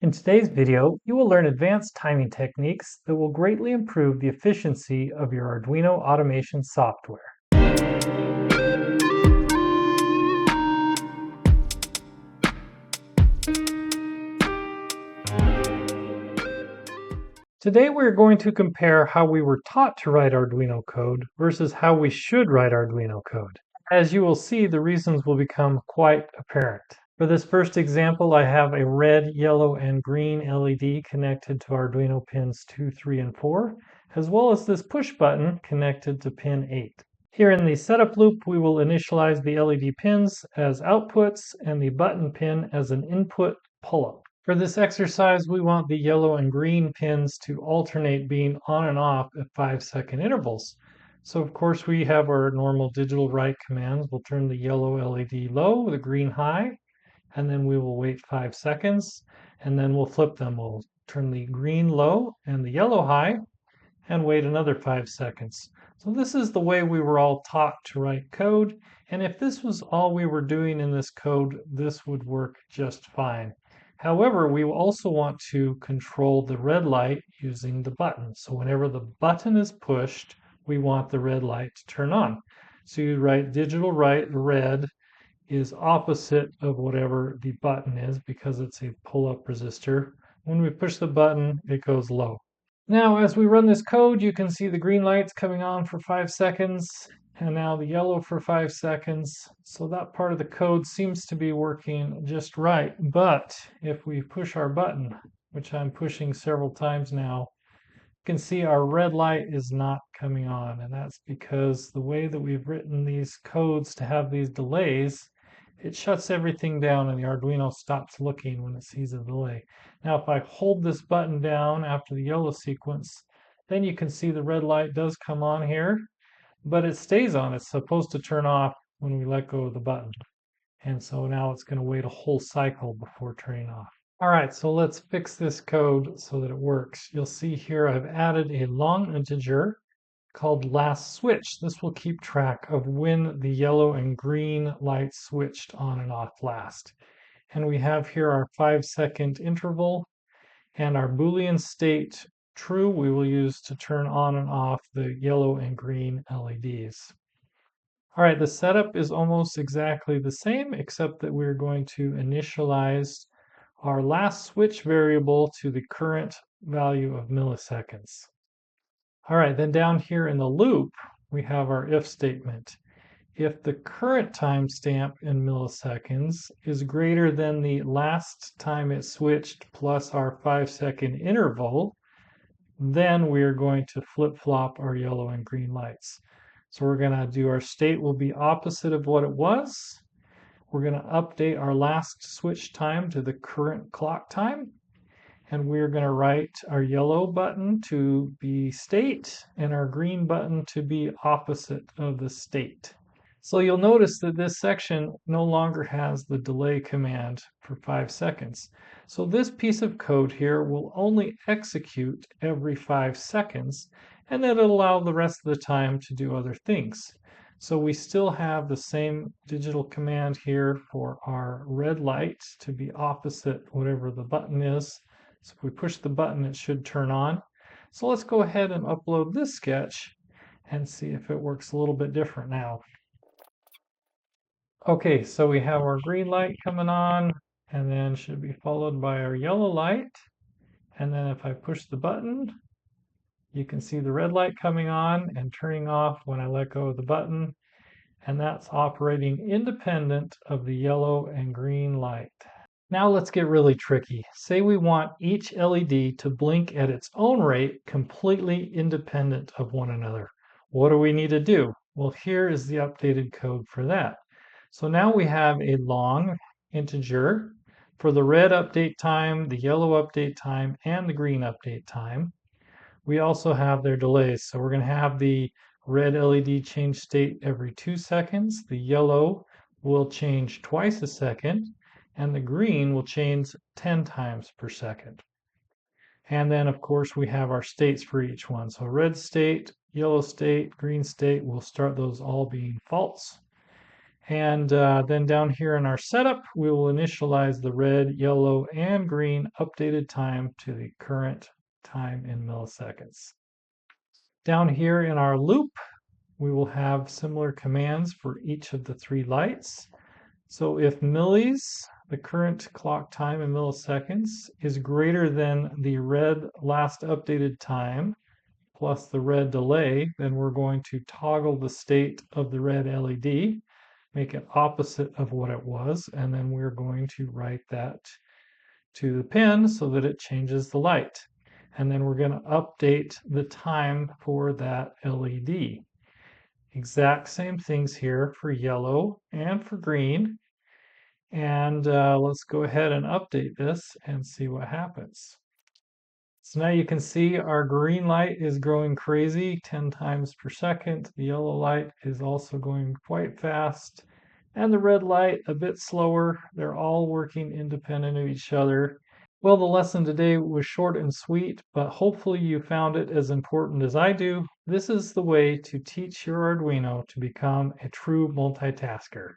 In today's video, you will learn advanced timing techniques that will greatly improve the efficiency of your Arduino automation software. Today we're going to compare how we were taught to write Arduino code versus how we should write Arduino code. As you will see, the reasons will become quite apparent. For this first example, I have a red, yellow, and green LED connected to Arduino pins 2, 3, and 4, as well as this push button connected to pin 8. Here in the setup loop, we will initialize the LED pins as outputs and the button pin as an input pull-up. For this exercise, we want the yellow and green pins to alternate being on and off at 5-second intervals. So of course we have our normal digital write commands. We'll turn the yellow LED low, the green high, and then we will wait 5 seconds, and then we'll flip them. We'll turn the green low and the yellow high, and wait another 5 seconds. So this is the way we were all taught to write code, and if this was all we were doing in this code, this would work just fine. However, we also want to control the red light using the button. So whenever the button is pushed, we want the red light to turn on. So you write digital write red is opposite of whatever the button is because it's a pull-up resistor. When we push the button, it goes low. Now, as we run this code, you can see the green lights coming on for 5 seconds, and now the yellow for 5 seconds. So that part of the code seems to be working just right. But if we push our button, which I'm pushing several times now, you can see our red light is not coming on. And that's because the way that we've written these codes to have these delays, it shuts everything down and the Arduino stops looking when it sees a delay. Now, if I hold this button down after the yellow sequence, then you can see the red light does come on here, but it stays on. It's supposed to turn off when we let go of the button. And so now it's going to wait a whole cycle before turning off. All right, so let's fix this code so that it works. You'll see here I've added a long integer called last switch. This will keep track of when the yellow and green lights switched on and off last. And we have here our 5-second interval and our Boolean state true we will use to turn on and off the yellow and green LEDs. All right, the setup is almost exactly the same, except that we're going to initialize our last switch variable to the current value of milliseconds. All right, then down here in the loop, we have our if statement. If the current timestamp in milliseconds is greater than the last time it switched plus our 5-second interval, then we're going to flip-flop our yellow and green lights. So we're going to do our state will be opposite of what it was. We're going to update our last switch time to the current clock time. And we're going to write our yellow button to be state and our green button to be opposite of the state. So you'll notice that this section no longer has the delay command for 5 seconds. So this piece of code here will only execute every 5 seconds, and then it'll allow the rest of the time to do other things. So we still have the same digital command here for our red light to be opposite whatever the button is. So if we push the button, it should turn on. So let's go ahead and upload this sketch and see if it works a little bit different now. Okay, so we have our green light coming on, and then should be followed by our yellow light. And then if I push the button, you can see the red light coming on and turning off when I let go of the button. And that's operating independent of the yellow and green light. Now let's get really tricky. Say we want each LED to blink at its own rate, completely independent of one another. What do we need to do? Well, here is the updated code for that. So now we have a long integer for the red update time, the yellow update time, and the green update time. We also have their delays. So we're going to have the red LED change state every 2 seconds. The yellow will change twice a second, and the green will change 10 times per second. And then, of course, we have our states for each one. So red state, yellow state, green state, we'll start those all being false. And then down here in our setup, we will initialize the red, yellow, and green updated time to the current time in milliseconds. Down here in our loop, we will have similar commands for each of the three lights. So if millis, the current clock time in milliseconds, is greater than the red last updated time plus the red delay, then we're going to toggle the state of the red LED, make it opposite of what it was, and then we're going to write that to the pin so that it changes the light. And then we're going to update the time for that LED. Exact same things here for yellow and for green. And let's go ahead and update this and see what happens. So now you can see our green light is growing crazy, 10 times per second. The yellow light is also going quite fast. And the red light a bit slower. They're all working independent of each other. Well, the lesson today was short and sweet, but hopefully you found it as important as I do. This is the way to teach your Arduino to become a true multitasker.